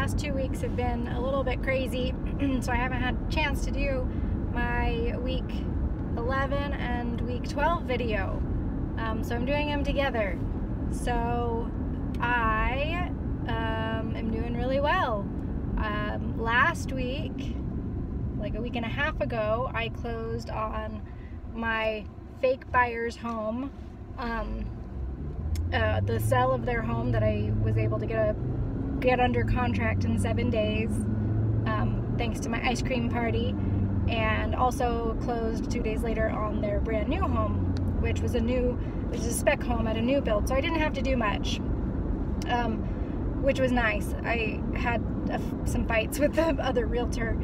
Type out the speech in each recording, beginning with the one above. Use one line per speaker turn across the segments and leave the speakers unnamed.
last 2 weeks have been a little bit crazy, so I haven't had a chance to do my week 11 and week 12 video. So I'm doing them together. So I am doing really well. Last week, like a week and a half ago, I closed on my fake buyer's home. The sale of their home that I was able to get under contract in 7 days, thanks to my ice cream party, and also closed 2 days later on their brand new home, which was a spec home at a new build. So I didn't have to do much, which was nice. I had some fights with the other realtor.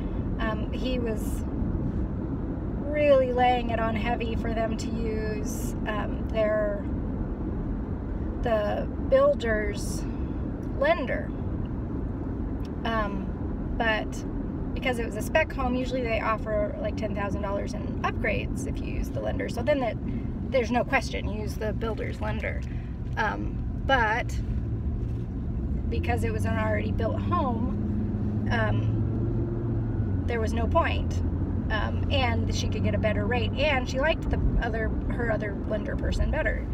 He was really laying it on heavy for them to use the builder's lender, but because it was a spec home, usually they offer like $10,000 in upgrades if you use the lender. So then there's no question, use the builder's lender. But because it was an already built home, there was no point. And she could get a better rate, and she liked her other lender person better.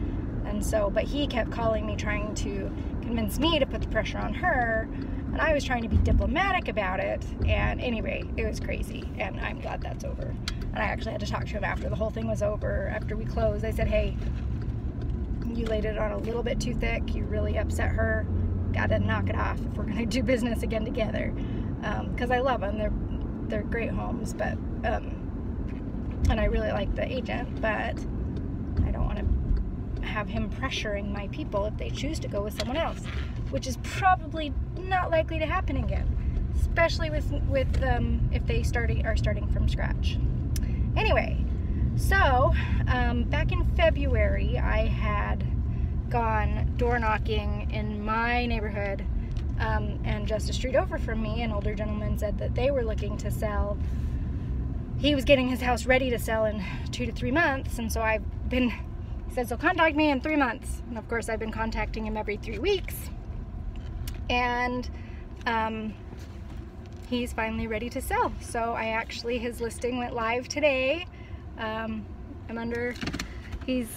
And so, but he kept calling me, trying to convince me to put the pressure on her, and I was trying to be diplomatic about it. And anyway, it was crazy, and I'm glad that's over. And I actually had to talk to him after the whole thing was over, after we closed. I said, hey, you laid it on a little bit too thick. You really upset her. Gotta knock it off if we're gonna do business again together. Because I love them. They're great homes, but and I really like the agent, but I don't want to have him pressuring my people if they choose to go with someone else, which is probably not likely to happen again, especially with if they are starting from scratch. Anyway, so back in February, I had gone door knocking in my neighborhood, and just a street over from me, an older gentleman said that they were looking to sell. He was getting his house ready to sell in 2 to 3 months, and so he said, so contact me in 3 months. And of course, I've been contacting him every 3 weeks. And he's finally ready to sell. So his listing went live today. He's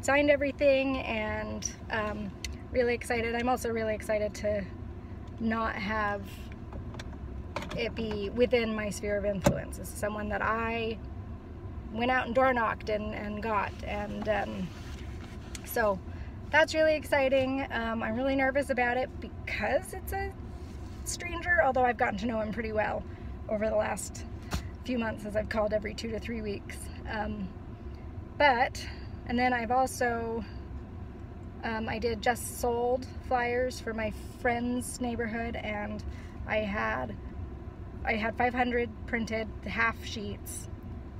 signed everything, and really excited. I'm also really excited to not have it be within my sphere of influence. This is someone that I went out and door knocked and got, and so that's really exciting. I'm really nervous about it because it's a stranger, although I've gotten to know him pretty well over the last few months as I've called every 2 to 3 weeks. And then I've also I did just sold flyers for my friend's neighborhood, and I had 500 printed half sheets,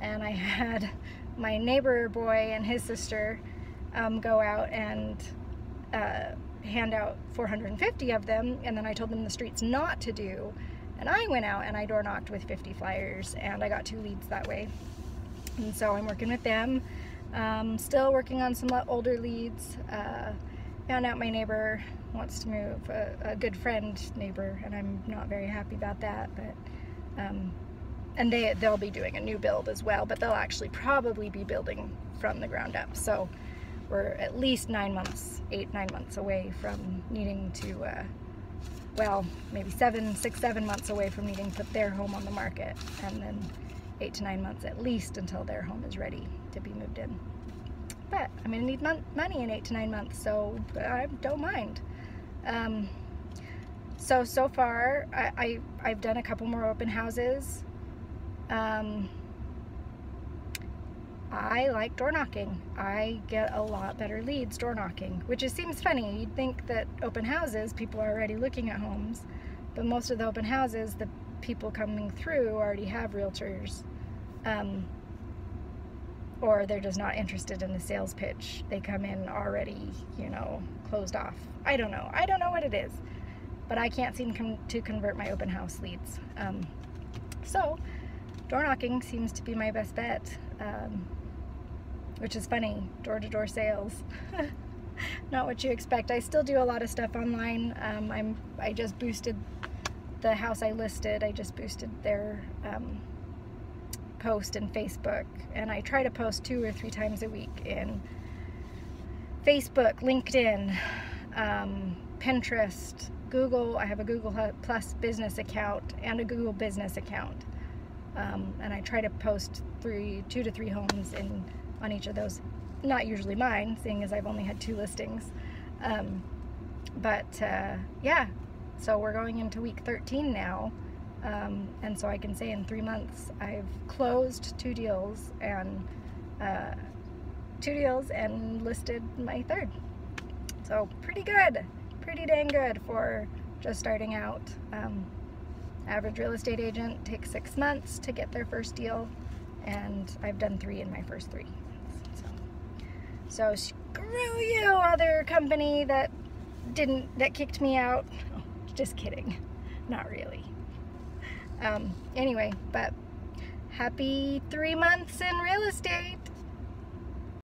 and I had my neighbor boy and his sister go out and hand out 450 of them, and then I told them the streets not to do, and I went out and I door knocked with 50 flyers, and I got 2 leads that way. And so I'm working with them. Still working on some older leads. Found out my neighbor wants to move, a good friend neighbor, and I'm not very happy about that, but and they'll be doing a new build as well, but they'll actually probably be building from the ground up. So we're at least 9 months, 8-9 months away from needing to, well, maybe 7 months away from needing to put their home on the market, and then 8 to 9 months at least until their home is ready to be moved in. But I'm gonna need money in 8 to 9 months, so I don't mind. So far, I've done a couple more open houses. I like door knocking. I get a lot better leads door knocking, which seems funny. You'd think that open houses, people are already looking at homes, but most of the open houses, the people coming through already have realtors, or they're just not interested in the sales pitch. They come in already, closed off. I don't know what it is, but I can't seem to convert my open house leads. So door knocking seems to be my best bet, which is funny, door-to-door sales. not what you expect. I still do a lot of stuff online. I just boosted the house I listed. I just boosted their post in Facebook, and I try to post 2 or 3 times a week in Facebook, LinkedIn, Pinterest, Google. I have a Google Plus business account and a Google business account, and I try to post 2 to 3 homes on each of those. Not usually mine, seeing as I've only had 2 listings, yeah, so we're going into week 13 now, and so I can say in 3 months I've closed 2 deals and listed my 3rd. So pretty good, pretty dang good for just starting out. Average real estate agent takes 6 months to get their first deal, and I've done 3 in my first 3 months. So screw you, other company that kicked me out. Oh, just kidding, not really. Anyway, but happy 3 months in real estate.